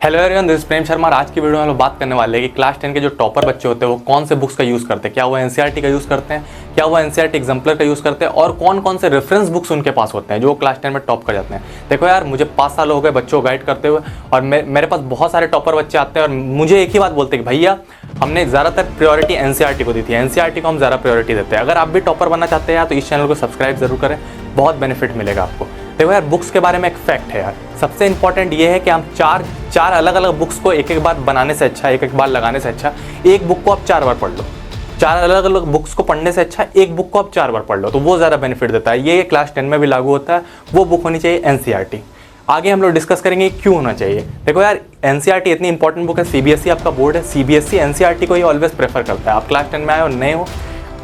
Hello everyone, this प्रेम शर्मा। आज की video में हम लोग बात करने वाले हैं कि क्लास 10 के जो टॉपर बच्चे होते हैं वो कौन से बुक्स का यूज़ करते हैं। क्या वो एनसीईआरटी का यूज़ करते हैं, क्या वो एनसीईआरटी एग्जाम्पलर का यूज़ करते हैं, और कौन कौन से रेफरेंस बुक्स उनके पास होते हैं जो क्लास 10 में टॉप कर जाते हैं। देखो यार, मुझे 5 साल हो गए बच्चों को गाइड करते हुए, और मेरे पास बहुत सारे टॉपर बच्चे आते हैं और मुझे एक ही बात बोलते हैं कि भैया हमने ज़्यादातर प्रायोरिटी एनसीईआरटी को दी थी, एनसीईआरटी को हम ज़्यादा प्रायोरिटी देते हैं। अगर आप भी टॉपर बनना चाहते हैं तो इस चैनल को सब्सक्राइब जरूर करें, बहुत बेनिफिट मिलेगा आपको। देखो यार, बुक्स के बारे में एक फैक्ट है यार, सबसे इंपॉर्टेंट ये है कि हम चार अलग अलग बुक्स को एक एक बार बनाने से अच्छा, एक एक बार लगाने से अच्छा एक बुक को आप 4 बार पढ़ लो। 4 अलग अलग बुक्स को पढ़ने से अच्छा एक बुक को आप 4 बार पढ़ लो, तो वो ज़्यादा बेनिफिट देता है। ये क्लास 10 में भी लागू होता है। वो बुक होनी चाहिए एनसीईआरटी। आगे हम लोग डिस्कस करेंगे क्यों होना चाहिए। देखो यार, एनसीईआरटी इतनी इंपॉर्टेंट बुक है, सीबीएसई आपका बोर्ड है, सीबीएसई एनसीईआरटी को ही ऑलवेज प्रेफर करता है। आप क्लास 10 में आए हो नए हो,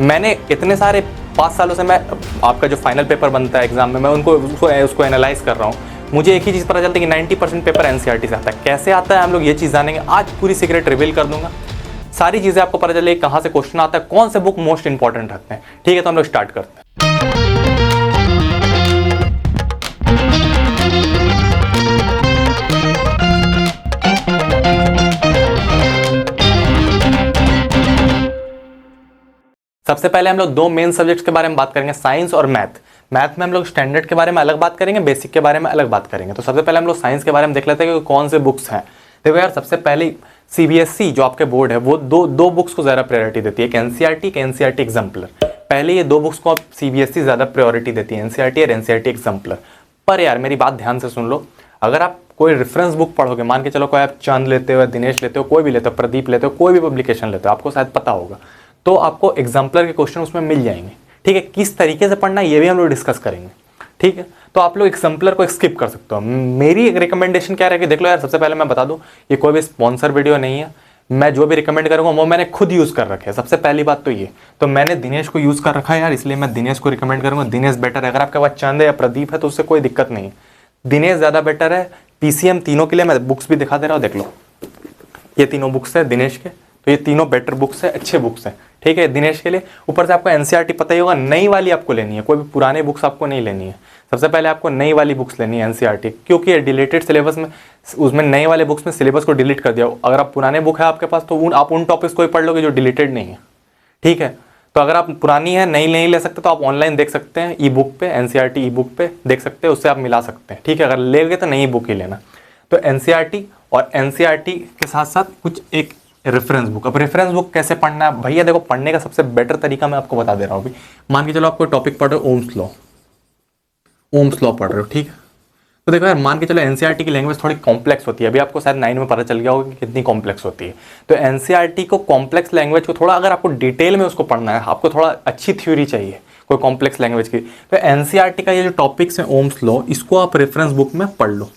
मैंने इतने सारे 5 सालों से मैं आपका जो फाइनल पेपर बनता है एग्जाम में, मैं उसको एनालाइज कर रहा हूँ। मुझे एक ही चीज़ पता चलती है कि 90% पेपर एनसीईआरटी से आता है। कैसे आता है हम लोग ये चीज़ जानेंगे। आज पूरी सीक्रेट रिवील कर दूंगा, सारी चीज़ें आपको पता चलेगी कहाँ से क्वेश्चन आता है, कौन से बुक मोस्ट इंपॉर्टेंट रखते हैं। ठीक है, तो हम लोग स्टार्ट करते हैं। सबसे पहले हम लोग 2 मेन सब्जेक्ट्स के बारे में बात करेंगे, साइंस और मैथ। मैथ में हम लोग स्टैंडर्ड के बारे में अलग बात करेंगे, बेसिक के बारे में अलग बात करेंगे। तो सबसे पहले हम लोग साइंस के बारे में देख लेते हैं कि कौन से बुक्स हैं। देखो यार, सबसे पहले सीबीएसई जो आपके बोर्ड है वो दो बुक्स को ज़्यादा प्रायोरिटी देती है, एक एनसीईआरटी एग्जाम्पलर। पहले ये 2 बुक्स को सीबीएसई ज़्यादा प्रायोरिटी देती है, एनसीईआरटी और एनसीईआरटी एग्जाम्पलर। पर यार मेरी बात ध्यान से सुन लो, अगर आप कोई रेफरेंस बुक पढ़ोगे, मान के चलो कोई आप चंद लेते हो, दिनेश लेते हो, कोई भी लेते हो, प्रदीप लेते हो, कोई भी पब्लिकेशन लेते हो, आपको शायद पता होगा, तो आपको एग्जाम्पलर के क्वेश्चन उसमें मिल जाएंगे। ठीक है, किस तरीके से पढ़ना है ये भी हम लोग डिस्कस करेंगे। ठीक है, तो आप लोग एग्जाम्पलर को स्किप कर सकते हो। मेरी एक रिकमेंडेशन क्या रहेगी, देख लो यार, सबसे पहले मैं बता दूं, ये कोई भी स्पॉन्सर वीडियो नहीं है। मैं जो भी रिकमेंड करूंगा वो मैंने खुद यूज़ कर रखे है। सबसे पहली बात तो ये, तो मैंने दिनेश को यूज़ कर रखा है यार, इसलिए मैं दिनेश को रिकमेंड करूंगा। दिनेश बेटर है। अगर आपके पास चंद है या प्रदीप है तो उससे कोई दिक्कत नहीं है, दिनेश ज़्यादा बेटर है। पीसीएम तीनों के लिए मैं बुक्स भी दिखा दे रहा हूँ, देख लो, ये तीनों बुक्स है दिनेश के, तो ये तीनों बेटर बुक्स है, अच्छे बुक्स हैं। ठीक है, दिनेश के लिए। ऊपर से आपको एनसीईआरटी पता ही होगा, नई वाली आपको लेनी है, कोई भी पुराने बुक्स आपको नहीं लेनी है। सबसे पहले आपको नई वाली बुक्स लेनी है एनसीईआरटी, क्योंकि ये डिलीटेड सिलेबस में, उसमें नए वाले बुक्स में सिलेबस को डिलीट कर दिया। अगर आप पुराने बुक है आपके पास तो आप उन टॉपिक्स को ही पढ़ लोगे जो डिलीटेड नहीं है। ठीक है, तो अगर आप पुरानी है, नई नहीं ले सकते तो आप ऑनलाइन देख सकते हैं, ई बुक पे, एनसीईआरटी ई बुक पे देख सकते हैं, उससे आप मिला सकते हैं। ठीक है, अगर लेगे तो नई बुक ही लेना। तो एनसीईआरटी और एनसीईआरटी के साथ साथ कुछ एक रेफरेंस बुक। अब रेफरेंस बुक कैसे पढ़ना है भैया, देखो, पढ़ने का सबसे बेटर तरीका मैं आपको बता दे रहा हूँ। अभी मान के चलो आप कोई टॉपिक पढ़ रहे हो, ओम्स लॉ पढ़ रहे हो। ठीक है, तो देखो यार, मान के चलो एनसीईआरटी की लैंग्वेज थोड़ी कॉम्प्लेक्स होती है। अभी आपको शायद 9 में पता चल गया होगा कि कितनी कॉम्प्लेक्स होती है। तो एनसीईआरटी को कॉम्प्लेक्स लैंग्वेज को थोड़ा, अगर आपको डिटेल में उसको पढ़ना है, आपको थोड़ा अच्छी थ्योरी चाहिए कोई कॉम्प्लेक्स लैंग्वेज की, तो एनसीईआरटी का ये जो टॉपिक्स हैं ओम्स लॉ, इसको आप रेफरेंस बुक में पढ़ लो,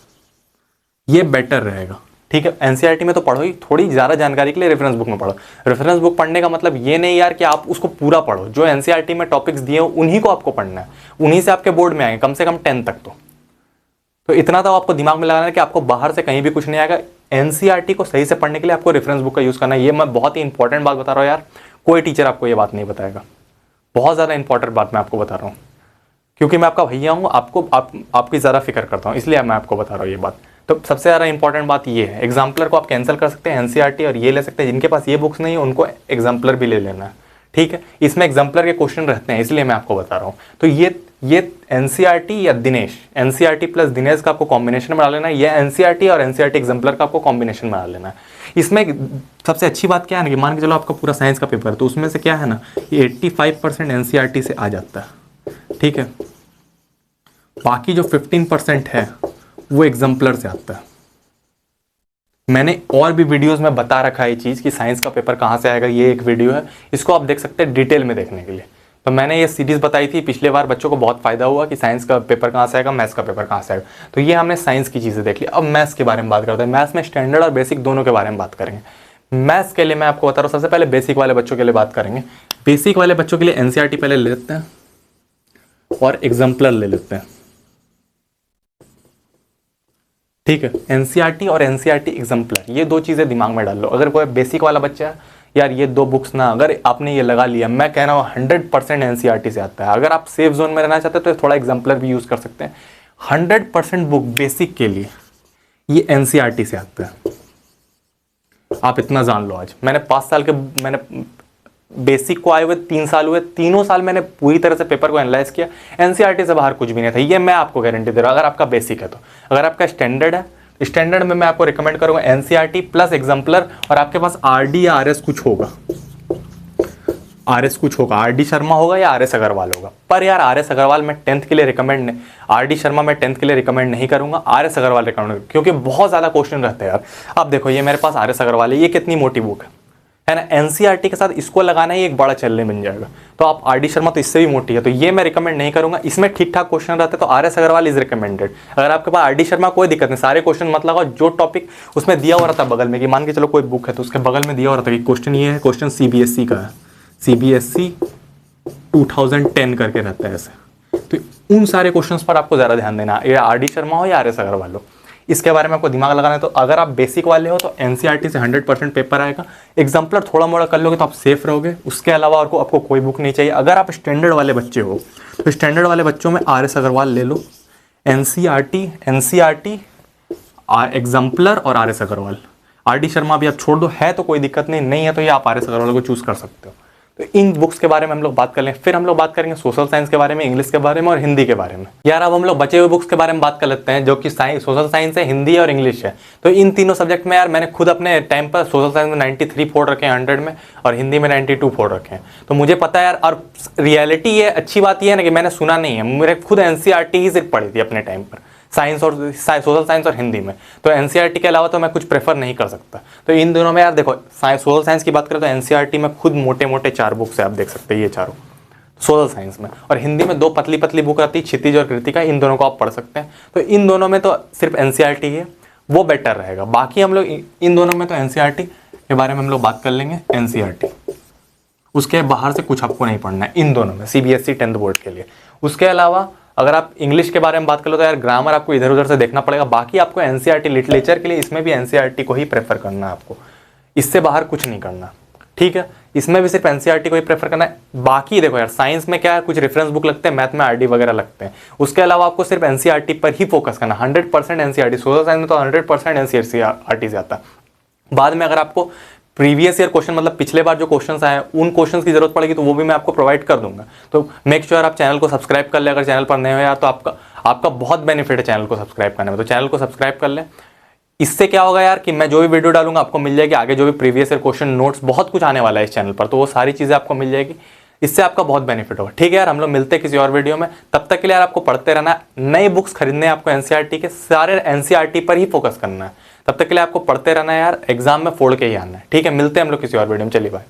ये बेटर रहेगा। ठीक है, एनसीईआरटी में तो पढ़ो ही, थोड़ी ज़्यादा जानकारी के लिए रेफरेंस बुक में पढ़ो। रेफरेंस बुक पढ़ने का मतलब ये नहीं यार कि आप उसको पूरा पढ़ो, जो एनसीईआरटी में टॉपिक्स दिए हो उन्हीं को आपको पढ़ना है, उन्हीं से आपके बोर्ड में आएंगे, कम से कम 10 तक। तो इतना तो आपको दिमाग में लगाना है कि आपको बाहर से कहीं भी कुछ नहीं आएगा। एनसीईआरटी को सही से पढ़ने के लिए आपको रेफरेंस बुक का यूज़ करना है। ये मैं बहुत ही इंपॉर्टेंट बात बता रहा हूँ यार, कोई टीचर आपको ये बात नहीं बताएगा। बहुत ज़्यादा इंपॉर्टेंट बात मैं आपको बता रहा हूँ, क्योंकि मैं आपका भैया हूँ, आपकी ज़्यादा फिक्र करता हूँ, इसलिए मैं आपको बता रहा हूँ ये बात। तो सबसे ज़्यादा इंपॉर्टेंट बात ये है, एग्जाम्पलर को आप कैंसिल कर सकते हैं, एनसीईआरटी और ये ले सकते हैं। जिनके पास ये बुक्स नहीं है उनको एग्जाम्पलर भी ले लेना है। ठीक है, इसमें एग्जाम्पलर के क्वेश्चन रहते हैं, इसलिए मैं आपको बता रहा हूँ। तो ये एनसीईआरटी या दिनेश, एनसीईआरटी प्लस दिनेश का आपको कॉम्बिनेशन बना लेना है, या एनसीईआरटी और एनसीईआरटी एग्जाम्पलर का आपको कॉम्बिनेशन बना लेना है। इसमें सबसे अच्छी बात क्या है ना, कि मान के चलो आपका पूरा साइंस का पेपर है, तो उसमें से क्या है ना, 85% एनसीईआरटी से आ जाता है। ठीक है, बाकी जो 15% है वो एग्जाम्पलर से आता है। मैंने और भी वीडियोस में बता रखा है ये चीज़ कि साइंस का पेपर कहाँ से आएगा। ये एक वीडियो है, इसको आप देख सकते हैं डिटेल में देखने के लिए। तो मैंने ये सीरीज़ बताई थी पिछले बार, बच्चों को बहुत फायदा हुआ कि साइंस का पेपर कहाँ से आएगा, मैथ्स का पेपर कहाँ से आएगा। तो ये हमने साइंस की चीज़ें देख ली। अब मैथ्स के बारे में बात करते हैं। मैथ्स में स्टैंडर्ड और बेसिक दोनों के बारे में बात करेंगे। मैथ्स के लिए मैं आपको बता रहा हूँ, सबसे पहले बेसिक वाले बच्चों के लिए बात करेंगे। बेसिक वाले बच्चों के लिए एनसीईआरटी पहले ले लेते हैं और एग्जाम्पलर ले लेते हैं। ठीक है, एनसीईआरटी और एनसीईआरटी एग्जाम्पलर, ये 2 चीज़ें दिमाग में डाल लो। अगर कोई बेसिक वाला बच्चा है यार, ये 2 बुक्स ना, अगर आपने ये लगा लिया, मैं कह रहा हूँ 100% एनसीईआरटी से आता है। अगर आप सेफ जोन में रहना चाहते हैं तो थोड़ा एग्जाम्पलर भी यूज़ कर सकते हैं। 100% बुक बेसिक के लिए ये एनसीईआरटी से आता है। आप इतना जान लो आज, मैंने 5 साल के, मैंने बेसिक को आए हुए 3 साल हुए, तीनों साल मैंने पूरी तरह से पेपर को एनालाइज किया, एनसीईआरटी से बाहर कुछ भी नहीं था, ये मैं आपको गारंटी दे रहा हूँ। अगर आपका बेसिक है तो, अगर आपका स्टैंडर्ड है, स्टैंडर्ड में मैं आपको रिकमेंड करूंगा एनसीईआरटी प्लस एग्जाम्पलर, और आपके पास आरडी या आरएस कुछ होगा, आरएस कुछ होगा, आरडी शर्मा होगा या आरएस अग्रवाल होगा। पर यार आरएस अग्रवाल मैं 10th के लिए रिकमेंड नहीं, आरडी शर्मा मैं 10th के लिए रिकमेंड नहीं करूंगा, आरएस अग्रवाल रिकमेंड, क्योंकि बहुत ज्यादा क्वेश्चन रहते हैं यार। अब देखो ये मेरे पास आरएस अग्रवाल है, ये कितनी मोटी बुक है ना, एनसीईआरटी के साथ इसको लगाना ही एक बड़ा चैलेंज बन जाएगा। तो आप आरडी शर्मा तो इससे भी मोटी है, तो ये मैं रिकमेंड नहीं करूंगा। इसमें ठीक ठाक क्वेश्चन रहते हैं तो आरएस अग्रवाल इज रिकमेंडेड। अगर आपके पास आरडी शर्मा कोई दिक्कत नहीं, सारे क्वेश्चन मत लगाओ, जो टॉपिक उसमें दिया हुआ रहता है बगल में, कि मान के चलो कोई बुक है तो उसके बगल में दिया हुआ रहता है कि क्वेश्चन ये है, क्वेश्चन सीबीएसई का है, सीबीएसई 2010 करके रहता है ऐसे, तो उन सारे क्वेश्चंस पर आपको ज़्यादा ध्यान देना है, ये आरडी शर्मा हो या आरएस अग्रवाल हो, इसके बारे में आपको दिमाग लगाना है। तो अगर आप बेसिक वाले हो तो एनसीईआरटी से 100% पेपर आएगा, एग्जाम्पलर थोड़ा मोड़ा कर लोगे तो आप सेफ रहोगे, उसके अलावा आपको कोई बुक नहीं चाहिए। अगर आप स्टैंडर्ड वाले बच्चे हो तो स्टैंडर्ड वाले बच्चों में आरएस अग्रवाल ले लो, एनसीईआरटी एग्जाम्पलर और आरएस अग्रवाल। आरडी शर्मा भी आप छोड़ दो, है तो कोई दिक्कत नहीं, नहीं है तो ये आप आरएस अग्रवाल को चूज कर सकते हो। तो इन बुक्स के बारे में हम लोग बात कर लें, फिर हम लोग बात करेंगे सोशल साइंस के बारे में, इंग्लिश के बारे में और हिंदी के बारे में। यार अब हम लोग बचे हुए बुक्स के बारे में बात कर लेते हैं, जो कि सोशल साइंस है, हिंदी और इंग्लिश है। तो इन तीनों सब्जेक्ट में यार मैंने खुद अपने टाइम पर सोशल साइंस में 93 फोड़ रखे हैं 100 में, और हिंदी में 92 फोड़ रखे हैं। तो मुझे पता है यार, और रियलिटी ये अच्छी बात ये है ना कि मैंने सुना नहीं है, मेरे खुद एनसीईआरटी ही सिर्फ पढ़ी थी अपने टाइम पर, साइंस और सोशल साइंस और हिंदी में। तो एनसीईआरटी के अलावा तो मैं कुछ प्रेफर नहीं कर सकता। तो इन दोनों में यार देखो, सोशल साइंस की बात करें तो एनसीईआरटी में खुद मोटे मोटे 4 बुक्स है, आप देख सकते हैं ये चारों सोशल साइंस में, और हिंदी में 2 पतली पतली बुक आती है, क्षितिज और कृतिका, इन दोनों को आप पढ़ सकते हैं। तो इन दोनों में तो सिर्फ एनसीईआरटी है, वो बेटर रहेगा। बाकी हम लोग इन दोनों में तो एनसीईआरटी के बारे में हम लोग बात कर लेंगे, एनसीईआरटी, उसके बाहर से कुछ आपको नहीं पढ़ना है इन दोनों में, सीबीएसई 10th बोर्ड के लिए। उसके अलावा अगर आप इंग्लिश के बारे में बात कर लो तो यार ग्रामर आपको इधर उधर से देखना पड़ेगा। बाकी आपको एनसीईआरटी लिटरेचर के लिए इसमें भी एनसीईआरटी को ही प्रेफर करना है आपको, इससे बाहर कुछ नहीं करना, ठीक है। इसमें भी सिर्फ एनसीईआरटी को ही प्रेफर करना है। बाकी देखो यार, साइंस में क्या है, कुछ रेफरेंस बुक लगते हैं, मैथ में आरडी वगैरह लगते हैं, उसके अलावा आपको सिर्फ एनसीईआरटी पर ही फोकस करना, 100% एनसीईआरटी। सोशल साइंस में तो 100% एनसीईआरटी से आता है। बाद में अगर आपको प्रीवियस ईयर क्वेश्चन, मतलब पिछले बार जो क्वेश्चंस आए उन क्वेश्चंस की जरूरत पड़ेगी तो वो भी मैं आपको प्रोवाइड कर दूंगा। तो मेक श्योर आप चैनल को सब्सक्राइब कर ले, अगर चैनल पर नए हो यार तो आपका बहुत बेनिफिट है चैनल को सब्सक्राइब करने में, तो चैनल को सब्सक्राइब कर ले। इससे क्या होगा यार कि मैं जो भी वीडियो डालूंगा आपको मिल जाएगी, आगे जो भी प्रीवियस ईयर क्वेश्चन नोट्स बहुत कुछ आने वाला है इस चैनल पर, तो वो सारी चीजें आपको मिल जाएगी, इससे आपका बहुत बेनिफिट होगा, ठीक है यार। हम लोग मिलते हैं किसी और वीडियो में, तब तक के लिए यार आपको पढ़ते रहना, नए बुक्स खरीदने हैं आपको एनसीईआरटी के, सारे एनसीईआरटी पर ही फोकस करना है, तब तक के लिए आपको पढ़ते रहना है यार, एग्जाम में फोड़ के ही आना है, ठीक है। मिलते हैं हम लोग किसी और वीडियो में, चलिए बाय।